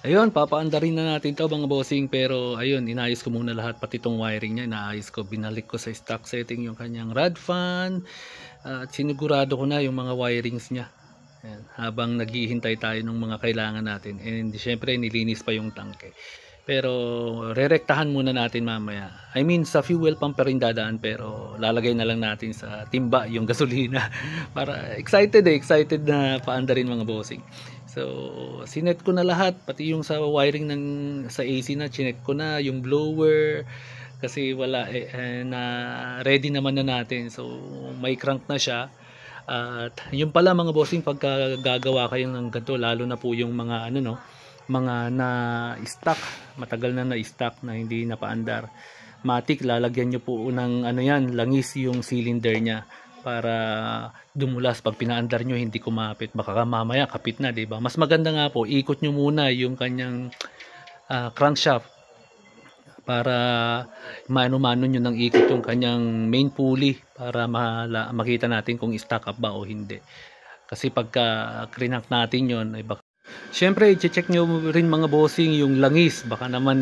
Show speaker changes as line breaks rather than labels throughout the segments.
Ayun, papaandarin na natin 'to mga bossing, pero ayun, inayos ko muna lahat pati tong wiring niya, inaayos ko, binalik ko sa stock setting yung kanyang rod fan, at sinigurado ko na yung mga wirings niya. Ayan, habang naghihintay tayo ng mga kailangan natin, and syempre nilinis pa yung tangke. Pero rerektahan muna natin mamaya. I mean, sa fuel pump pa rin dadaan, pero lalagay na lang natin sa timba yung gasolina. Para excited na paandarin mga bossing. So, sinet ko na lahat, pati yung sa wiring ng sa AC na, chinek ko na yung blower kasi wala na ready naman na natin. So, may crank na siya. At yung pala mga bossing, pagka gagawa kayo ng ganito, lalo na po yung mga mga na stock, matagal na stock na hindi napaandar, matik lalagyan nyo po ng langis yung cylinder nya para dumulas. Pag pinaandar nyo hindi kumapit, baka mamaya kapit na, diba? Mas maganda nga po ikot nyo muna yung kanyang crankshaft para mano-mano nyo ng ikot yung kanyang main pulley para makita natin kung stock up ba o hindi. Kasi pagka crank natin yon ay baka syempre i-check nyo rin mga bossing yung langis, baka naman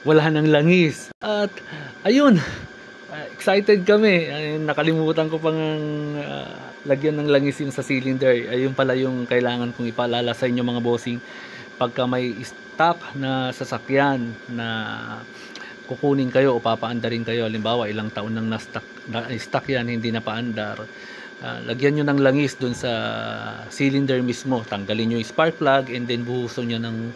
wala nang langis. At ayun, excited kami. Nakalimutan ko pang lagyan ng langis yung sa cylinder. Ayun pala yung kailangan kong ipaalala sa inyo mga bossing. Pagka may stock na sasakyan na kukunin kayo o papaandarin kayo, halimbawa ilang taon nang na-stock yan, hindi na paandar, lagyan nyo ng langis dun sa cylinder mismo. Tanggalin nyo yung spark plug and then buhuson nyo ng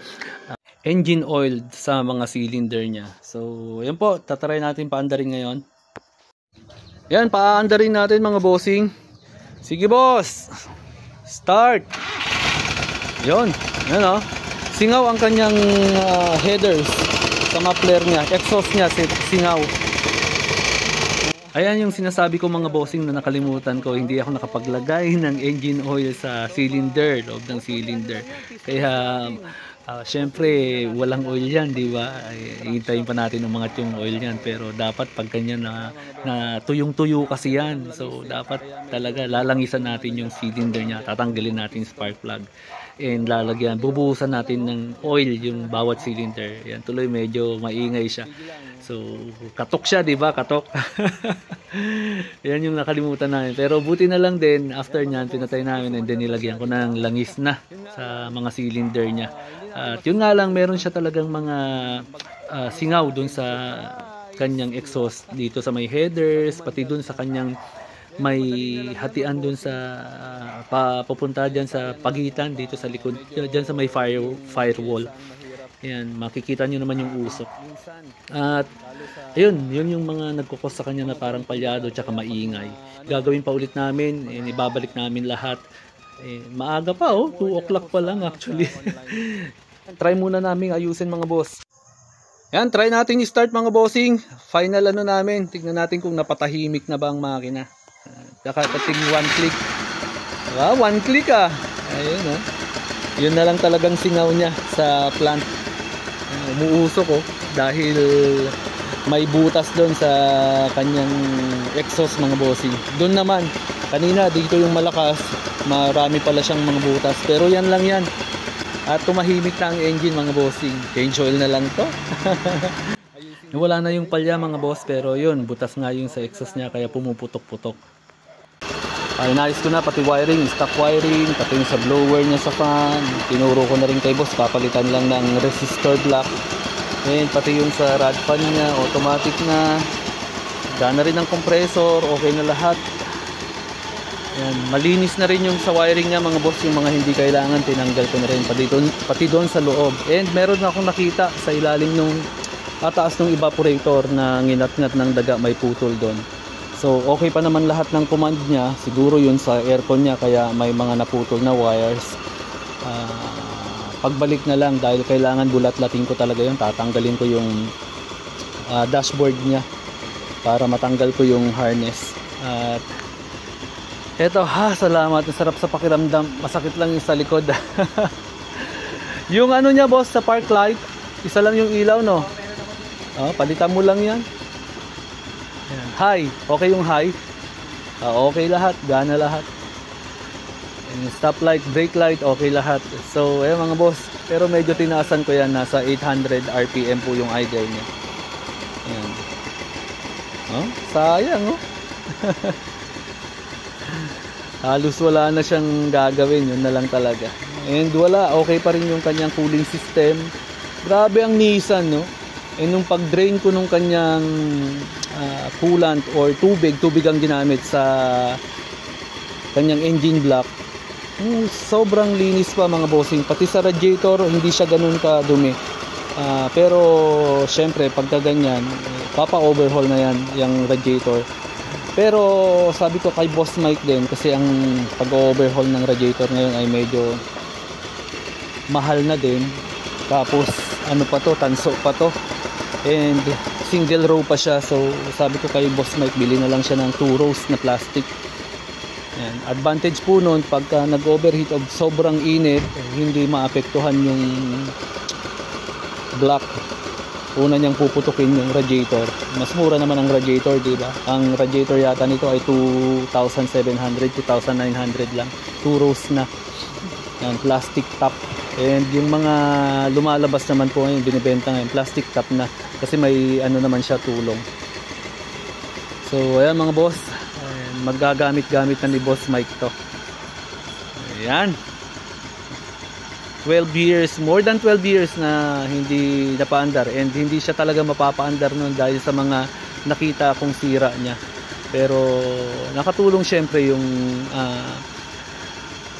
engine oil sa mga cylinder nya. So yan po, tatry natin paandarin ngayon. Yan, paandarin natin mga bossing. Sige boss, start. Yon, yan o, singaw ang kanyang headers sa muffler nya, exhaust nya singaw. Ayan yung sinasabi ko mga bossing na nakalimutan ko, hindi ako nakapaglagay ng engine oil sa cylinder, loob ng cylinder. Kaya syempre walang oil yan, di ba? Hintayin pa natin umangat yung oil yan, pero dapat pag ganyan na tuyong-tuyo kasi yan. So dapat talaga lalangisan natin yung cylinder niya, tatanggalin natin spark plug and lalagyan, bubuhusan natin ng oil yung bawat cylinder. Yan, tuloy medyo maingay siya. So katok siya, di ba? Katok. Yan yung nakalimutan namin. Pero buti na lang din, after nyan pinatay namin and then nilagyan ko ng langis na sa mga cylinder niya. At yun nga lang, meron siya talagang mga singaw dun sa kanyang exhaust, dito sa may headers, pati dun sa kanyang may hatian dun sa papunta dyan sa pagitan dito sa likod, dyan sa may firewall. Yan, makikita nyo naman yung usok. At ayun, yun yung mga nagkukos sa kanya na parang palyado tsaka maingay. Gagawin pa ulit namin, ibabalik namin lahat. Maaga pa 2 o'clock pa lang actually. Try muna namin ayusin mga boss. Yan, try natin i-start mga bossing. Final namin, tignan natin kung napatahimik na ba ang makina. Kakating 1 click. Diba? 1 click ayun yun na lang talagang singaw niya sa plant. Umuusok dahil may butas doon sa kanyang exhaust mga bossing. Doon naman kanina dito yung malakas, marami pala siyang mga butas, pero yan lang yan. At tumahimik na ang engine mga bossing. Change oil na lang to. Wala na yung palya mga boss, pero yun, butas nga yung sa exhaust niya kaya pumuputok-putok. Inayos ko na pati wiring, stock wiring, pati yung sa blower niya sa fan. Tinuro ko na rin kay boss, papalitan lang ng resistor block. And pati yung sa rod fan niya, automatic na. Gana rin ang compressor, okay na lahat. Yan, malinis na rin yung sa wiring niya mga boss, yung mga hindi kailangan tinanggal ko na rin pati doon sa loob. And meron na akong nakita sa ilalim nung taas ng evaporator na nginat-ngat ng daga, may putol doon. So okay pa naman lahat ng command niya, siguro yun sa aircon niya kaya may mga naputol na wires. Pagbalik na lang, dahil kailangan bulat-latin ko talaga yun, tatanggalin ko yung dashboard niya para matanggal ko yung harness. At eto, salamat, sarap sa pakiramdam. Masakit lang yung sa likod. Yung niya boss, sa park light, isa lang yung ilaw palitan mo lang yan. High, okay yung high. Okay lahat, gana lahat. Yung stoplight, brake light, okay lahat. So, ayan mga boss. Pero medyo tinaasan ko yan. Nasa 800 RPM po yung idle niya. Ayan. Oh, sayang oh. Halos wala na siyang gagawin. Yun na lang talaga. And wala, okay pa rin yung kanyang cooling system. Grabe ang Nissan, no? And nung pag-drain ko nung kanyang coolant or tubig ang ginamit sa kanyang engine block, sobrang linis pa mga bossing. Pati sa radiator hindi siya ganun kadumi. Pero syempre pagka ganyan, papa-overhaul na yan yung radiator. Pero sabi ko kay Boss Mike din, kasi ang pag-overhaul ng radiator ngayon ay medyo mahal na din. Tapos ano pa to, tanso pa to. And single row pa siya. So sabi ko kay Boss Mike, bili na lang siya ng 2 rows na plastic. Yan. Advantage po nun, pagka nag-overheat o sobrang init, hindi maapektuhan yung block. Una niyang puputukin yung radiator. Mas mura naman ang radiator, di ba? Ang radiator yata nito ay 2,700, 2,900 lang. 2 rows na. Yan, plastic top. And yung mga lumalabas naman po ngayon, binibenta ngayon, plastic top na. Kasi may ano naman siya, tulong. So, ayan mga boss. Magagamit-gamit na ni Boss Mike to. Ayan. 12 years, more than 12 years na hindi napaandar, and hindi siya talaga mapapaandar nun dahil sa mga nakita kong sira niya. Pero nakatulong syempre yung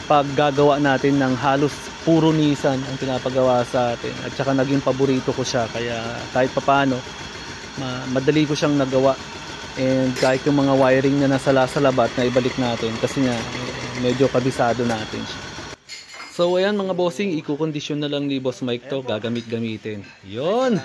paggagawa natin ng halos puro Nissan ang pinapagawa sa atin, at saka naging paborito ko siya, kaya kahit papaano madali ko siyang nagawa. And kahit yung mga wiring na nasa labat na ibalik natin kasi nga medyo kabisado natin siya. So ayan mga bossing, i-condition na lang ni Boss Mike to, gagamit-gamitin. Yon.